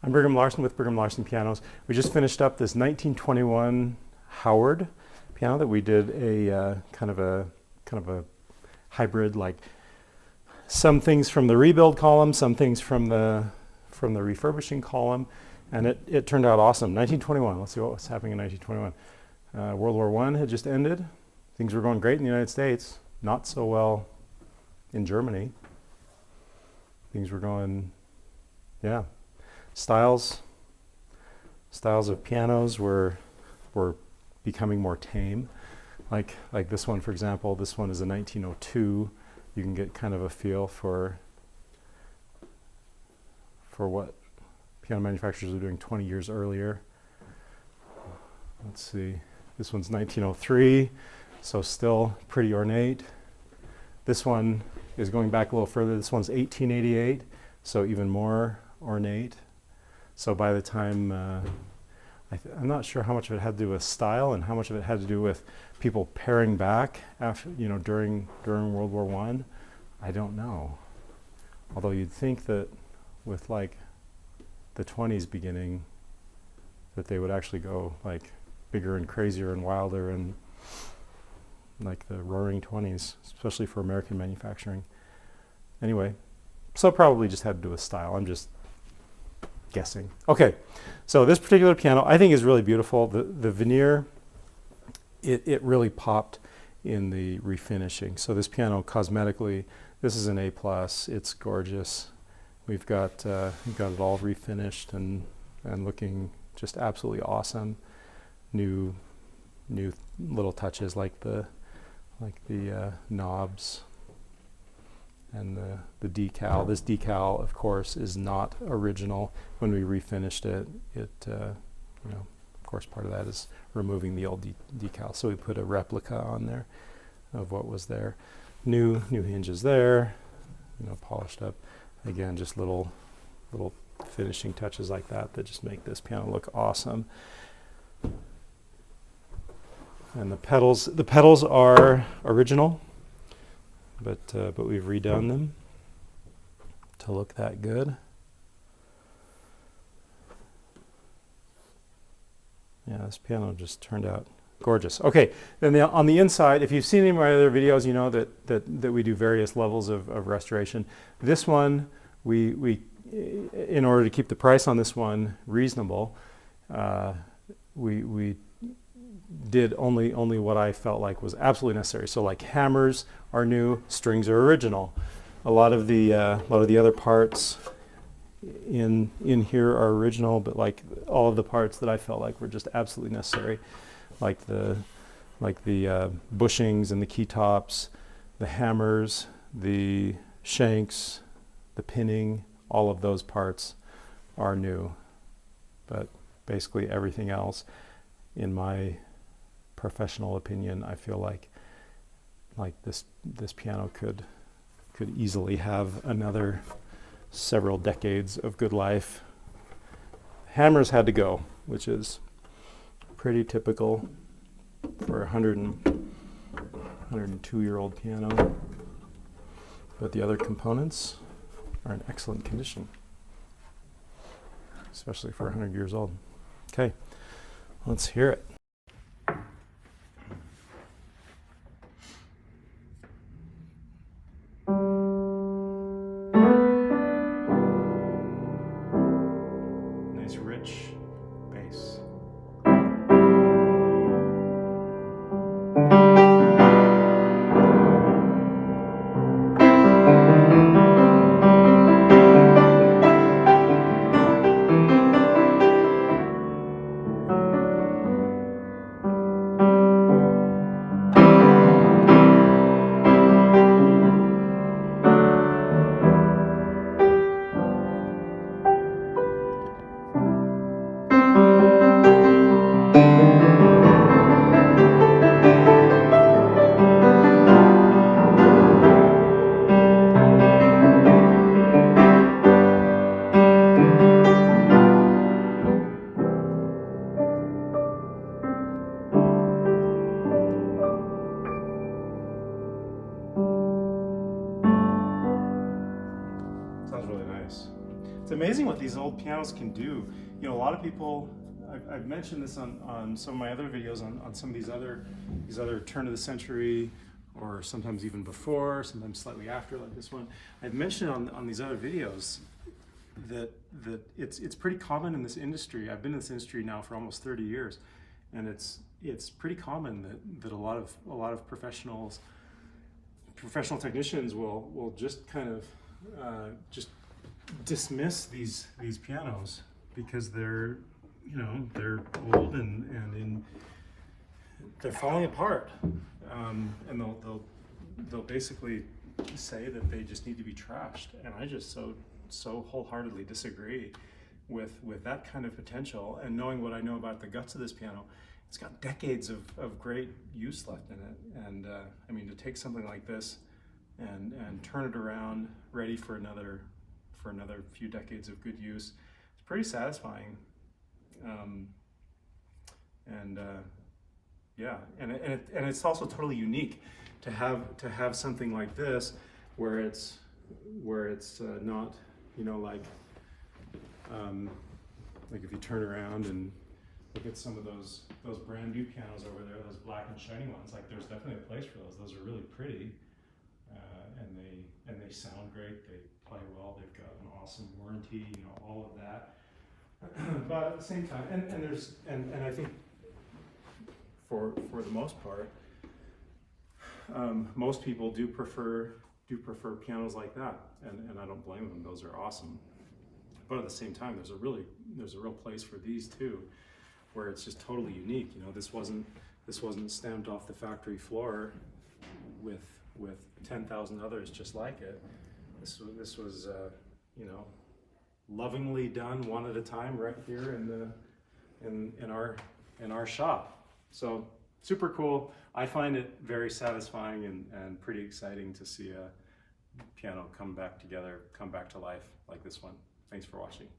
I'm Brigham Larson with Brigham Larson Pianos. We just finished up this 1921 Howard piano that we did a kind of a hybrid, like some things from the rebuild column, some things from the refurbishing column, and it turned out awesome. 1921. Let's see what was happening in 1921. World War I had just ended. Things were going great in the United States. Not so well in Germany. Things were going, yeah. Styles of pianos were becoming more tame. Like this one, for example. This one is a 1902. You can get kind of a feel for what piano manufacturers were doing 20 years earlier. Let's see. This one's 1903, so still pretty ornate. This one is going back a little further. This one's 1888, so even more ornate. So by the time, I'm not sure how much of it had to do with style and how much of it had to do with people paring back after, during World War I. I don't know. Although you'd think that with like the 20s beginning, that they would actually go like bigger and crazier and wilder, and like the roaring 20s, especially for American manufacturing. Anyway, so probably just had to do with style. I'm just guessing. Okay, so this particular piano I think is really beautiful. The veneer, it really popped in the refinishing. So this piano cosmetically, this is an A+. It's gorgeous. We've got it all refinished and looking just absolutely awesome. New little touches like the knobs and the decal. This decal, of course, is not original. When we refinished it, of course, part of that is removing the old decal. So we put a replica on there of what was there. New hinges there, polished up. Again, just little finishing touches like that just make this piano look awesome. And the pedals are original, but we've redone them to look that good. Yeah, this piano just turned out gorgeous. Okay, then on the inside, if you've seen any of my other videos, you know that we do various levels of restoration. This one, we in order to keep the price on this one reasonable, we did only what I felt like was absolutely necessary. So like hammers are new, strings are original. A lot of the other parts in here are original, but like all of the parts that I felt like were just absolutely necessary, like the bushings and the key tops, the hammers, the shanks, the pinning, all of those parts are new. But basically everything else, in my professional opinion, I feel like this piano could easily have another several decades of good life. Hammers had to go, which is pretty typical for a 102-year-old piano. But the other components are in excellent condition, especially for 100 years old. Okay, let's hear it. Nice rich bass. what these old pianos can do. You know, a lot of people, I've mentioned this on some of my other videos on some of these other turn of the century, or sometimes even before, sometimes slightly after, like this one. I've mentioned on these other videos that it's pretty common in this industry. I've been in this industry now for almost 30 years, and it's pretty common that a lot of professional technicians will just kind of just dismiss these pianos because they're old and they're falling apart, and they'll basically say that they just need to be trashed, and I just so wholeheartedly disagree with that kind of potential. And knowing what I know about the guts of this piano, it's got decades of great use left in it. And I mean, to take something like this and turn it around, ready for another few decades of good use, it's pretty satisfying. Yeah, and it's also totally unique to have something like this where it's not, like if you turn around and look at some of those brand new pianos over there, those black and shiny ones, like there's definitely a place for those. Those are really pretty, and they sound great. They play well. They've got an awesome warranty, all of that. But at the same time, and I think for the most part, most people do prefer pianos like that, and I don't blame them. Those are awesome. But at the same time, there's a real place for these too, where it's just totally unique. This wasn't stamped off the factory floor with 10,000 others just like it. This was lovingly done one at a time right here in our shop. So super cool. I find it very satisfying and pretty exciting to see a piano come back together, come back to life like this one. Thanks for watching.